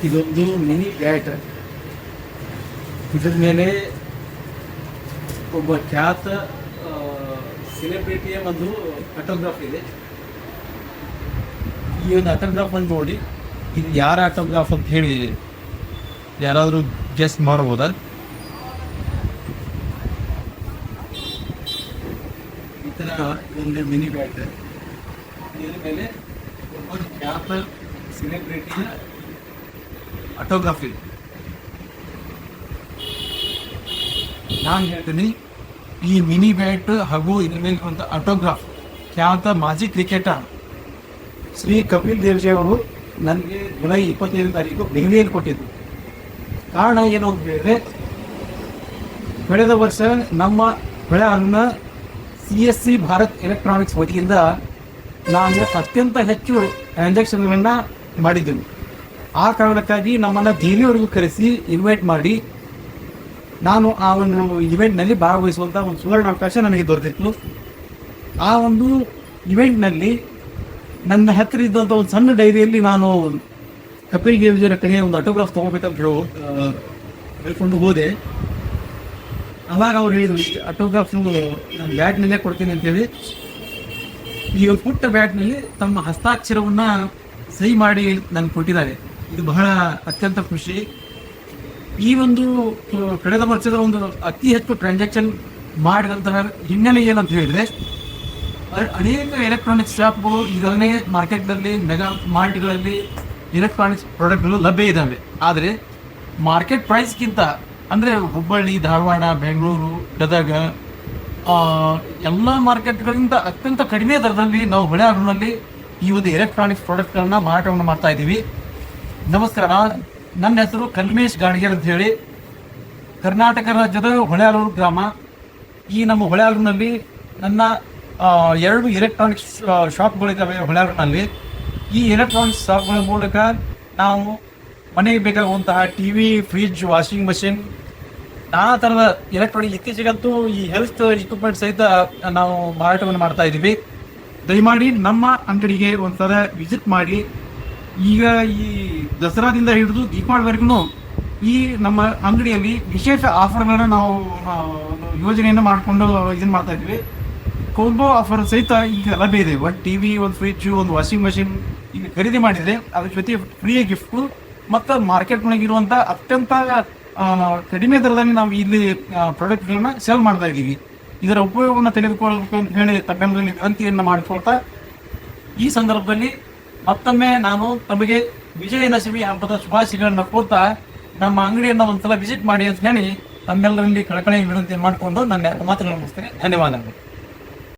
ಇದೊಂದು mini bat. ಇದರ ಮೇಲೆ ಒಬ್ಬ ಖ್ಯಾತ ಸೆಲೆಬ್ರಿಟಿಯ ಒಂದು ಆಟೋಗ್ರಾಫ್ ಇದೆ. ಈ ಒಂದು ಆಟೋಗ್ರಾಫ್ ಅನ್ನು ನೋಡಿ ಇದು ಯಾರ ಆಟೋಗ್ರಾಫ್ ಅಂತ ಹೇಳಿ ಯಾರಾದರೂ ಗೆಸ್ ಮಾಡ್ಬೋದಾ? ಈ ಥರ ಒಂದು ಮಿನಿ ಬ್ಯಾಟ್. ಇದರ ಮೇಲೆ ಒಬ್ಬ ಖ್ಯಾತ ಸೆಲೆಬ್ರಿಟಿಯ ಆಟೋಗ್ರಾಫ್ ಇದೆ. ನಾನು ಹೇಳ್ತೀನಿ, ಈ ಮಿನಿ ಬ್ಯಾಟ್ ಹಾಗೂ ಇದರ ಮೇಲೆ ಒಂದು ಆಟೋಗ್ರಾಫ್ ಖ್ಯಾತ ಮಾಜಿ ಕ್ರಿಕೆಟರ್ ಶ್ರೀ ಕಪಿಲ್ ದೇವ್ಜಿ ಅವರು ನನಗೆ ಜುಲೈ 25ನೇ ತಾರೀಕು ಬೆಂಗಳೂರಲ್ಲಿ ಕೊಟ್ಟಿದ್ದು. ಕಾರಣ ಏನು ಅಂತ ಹೇಳಿದ್ರೆ, ಕಳೆದ ವರ್ಷ ನಮ್ಮ ಬೆಳೆಹಣ್ಣಿನ CSC ಭಾರತ್ ಎಲೆಕ್ಟ್ರಾನಿಕ್ಸ್ ವತಿಯಿಂದ ನಾನು ಅತ್ಯಂತ ಹೆಚ್ಚು ಟ್ರಾನ್ಸಾಕ್ಷನ್ಗಳನ್ನು ಮಾಡಿದ್ದೆವು. ಆ ಕಾರಣಕ್ಕಾಗಿ ನಮ್ಮನ್ನು ದೆಹಲಿಯವರೆಗೂ ಕರೆಸಿ ಇನ್ವೈಟ್ ಮಾಡಿ ನಾನು ಆ ಒಂದು ಇವೆಂಟ್ನಲ್ಲಿ ಭಾಗವಹಿಸುವಂಥ ಒಂದು ಸುವರ್ಣಾವಕಾಶ ನನಗೆ ದೊರೆತಿತ್ತು. ಆ ಒಂದು ಇವೆಂಟ್ನಲ್ಲಿ ನನ್ನ ಹತ್ತಿರ ಇದ್ದಂಥ ಒಂದು ಸಣ್ಣ ಡೈರಿಯಲ್ಲಿ ನಾನು ಕಪಿಲ್ ದೇವ್ಜಿಯವರ ಕಡೆಯ ಒಂದು ಆಟೋಗ್ರಾಫ್ ತೊಗೋಬೇಕಂತ ಹೇಳ್ಕೊಂಡು ಹೋದೆ. ಅವಾಗ ಅವ್ರು ಹೇಳಿದ್ರು, ಇಷ್ಟು ಆಟೋಗ್ರಾಫ್ ನಾನು ಬ್ಯಾಟ್ನಲ್ಲೇ ಕೊಡ್ತೀನಿ ಅಂತೇಳಿ ಈ ಒಂದು ಪುಟ್ಟ ಬ್ಯಾಟ್ನಲ್ಲಿ ತಮ್ಮ ಹಸ್ತಾಕ್ಷರವನ್ನು ಸಹಿ ಮಾಡಿ ನನಗೆ ಕೊಟ್ಟಿದ್ದಾರೆ. ಇದು ಬಹಳ ಅತ್ಯಂತ ಖುಷಿ. ಈ ಒಂದು ಕಳೆದ ವರ್ಷದ ಒಂದು ಅತಿ ಹೆಚ್ಚು ಟ್ರಾನ್ಸಾಕ್ಷನ್ ಮಾಡಿದಂತಹ ಹಿನ್ನೆಲೆ ಏನಂತ ಹೇಳಿದ್ರೆ, ಅನೇಕ ಎಲೆಕ್ಟ್ರಾನಿಕ್ಸ್ ಶಾಪ್ಗಳು ಈಗಾಗಲೇ ಮಾರ್ಕೆಟ್ನಲ್ಲಿ ಮೆಗಾ ಮಾರ್ಟ್ಗಳಲ್ಲಿ ಎಲೆಕ್ಟ್ರಾನಿಕ್ಸ್ ಪ್ರಾಡಕ್ಟ್ಗಳು ಲಭ್ಯ ಇದ್ದಾವೆ. ಆದರೆ ಮಾರ್ಕೆಟ್ ಪ್ರೈಸ್ಗಿಂತ ಅಂದರೆ ಹುಬ್ಬಳ್ಳಿ, ಧಾರವಾಡ, ಬೆಂಗಳೂರು, ಗದಗ ಎಲ್ಲ ಮಾರ್ಕೆಟ್ಗಳಿಂದ ಅತ್ಯಂತ ಕಡಿಮೆ ದರದಲ್ಲಿ ನಾವು ಹೊಳೆಹೊನ್ನೂರಿನಲ್ಲಿ ಈ ಒಂದು ಎಲೆಕ್ಟ್ರಾನಿಕ್ಸ್ ಪ್ರಾಡಕ್ಟ್ಗಳನ್ನ ಮಾರಾಟವನ್ನು ಮಾಡ್ತಾ ಇದ್ದೀವಿ. ನಮಸ್ಕಾರ, ನನ್ನ ಹೆಸರು ಕಲ್ಮೇಶ್ ಗಾಣಿಗೇರ್ ಅಂತ ಹೇಳಿ, ಕರ್ನಾಟಕ ರಾಜ್ಯದ ಹೊಳೆಹೊನ್ನೂರು ಗ್ರಾಮ. ಈ ನಮ್ಮ ಹೊಳೆಹೊನ್ನೂರಿನಲ್ಲಿ ನನ್ನ 2 ಎಲೆಕ್ಟ್ರಾನಿಕ್ಸ್ ಶಾಪ್ಗಳಿದ್ದಾವೆ ಹೊಳೆಹೊನ್ನೂರಿನಲ್ಲಿ. ಈ ಎಲೆಕ್ಟ್ರಾನಿಕ್ಸ್ ಶಾಪ್ಗಳ ಮೂಲಕ ನಾವು ಮನೆಗೆ ಬೇಕಾಗುವಂತಹ TV, ಫ್ರಿಜ್, ವಾಷಿಂಗ್ ಮಷಿನ್, ನಾನಾ ಥರದ ಎಲೆಕ್ಟ್ರಾನಿಕ್, ಇತ್ತೀಚೆಗಂತೂ ಈ ಹೆಲ್ತ್ ಇಕ್ವಿಪ್ಮೆಂಟ್ ಸಹಿತ ನಾವು ಮಾರಾಟವನ್ನು ಮಾಡ್ತಾ ಇದ್ದೀವಿ. ದಯಮಾಡಿ ನಮ್ಮ ಅಂಗಡಿಗೆ ಒಂದ್ಸಲ ವಿಸಿಟ್ ಮಾಡಿ. ಈಗ ಈ ದಸರಾದಿಂದ ಹಿಡಿದು ದೀಪಾವಳಿವರೆಗೂ ಈ ನಮ್ಮ ಅಂಗಡಿಯಲ್ಲಿ ವಿಶೇಷ ಆಫರ್ಗಳನ್ನು ನಾವು ಯೋಜನೆಯನ್ನು ಮಾಡಿಕೊಂಡು ಇದನ್ನು ಮಾಡ್ತಾ ಇದ್ವಿ. ಕೋಂಬೋ ಆಫರ್ ಸಹಿತ ಈಗ ಲಭ್ಯ ಇದೆ. ಒಂದು TV, ಒಂದು ಫ್ರಿಜ್, ಒಂದು ವಾಷಿಂಗ್ ಮಷಿನ್ ಈಗ ಖರೀದಿ ಮಾಡಿದರೆ ಅದ್ರ ಜೊತೆ ಫ್ರೀ ಗಿಫ್ಟು ಮತ್ತು ಮಾರ್ಕೆಟ್ನೊಳಗಿರುವಂಥ ಅತ್ಯಂತ ಕಡಿಮೆ ದರದಲ್ಲಿ ನಾವು ಇಲ್ಲಿ ಪ್ರಾಡಕ್ಟ್ಗಳನ್ನ ಸೇಲ್ ಮಾಡ್ತಾ ಇದ್ದೀವಿ. ಇದರ ಉಪಯೋಗವನ್ನು ತೆಗೆದುಕೊಳ್ಳಬೇಕು ಅಂತ ಹೇಳಿ ತಮ್ಮೆಲ್ಲರಲ್ಲಿ ವಿನಂತಿಯನ್ನು ಮಾಡಿಕೊಳ್ತಾ, ಈ ಸಂದರ್ಭದಲ್ಲಿ ಮತ್ತೊಮ್ಮೆ ನಾನು ತಮಗೆ ವಿಜಯದಶಮಿ ಹಬ್ಬದ ಶುಭಾಶಯಗಳನ್ನು ಕೊಡ್ತಾ, ನಮ್ಮ ಅಂಗಡಿಯನ್ನು ಒಂದ್ಸಲ ವಿಸಿಟ್ ಮಾಡಿ ಅಂತ ಹೇಳಿ ತಮ್ಮೆಲ್ಲರಲ್ಲಿ ಕಳಕಳಿ ವಿನಂತಿಯನ್ನು ಮಾಡಿಕೊಂಡು ನನ್ನ ಮಾತುಗಳನ್ನು ಮುಗಿಸ್ತೇನೆ. ಧನ್ಯವಾದಗಳು.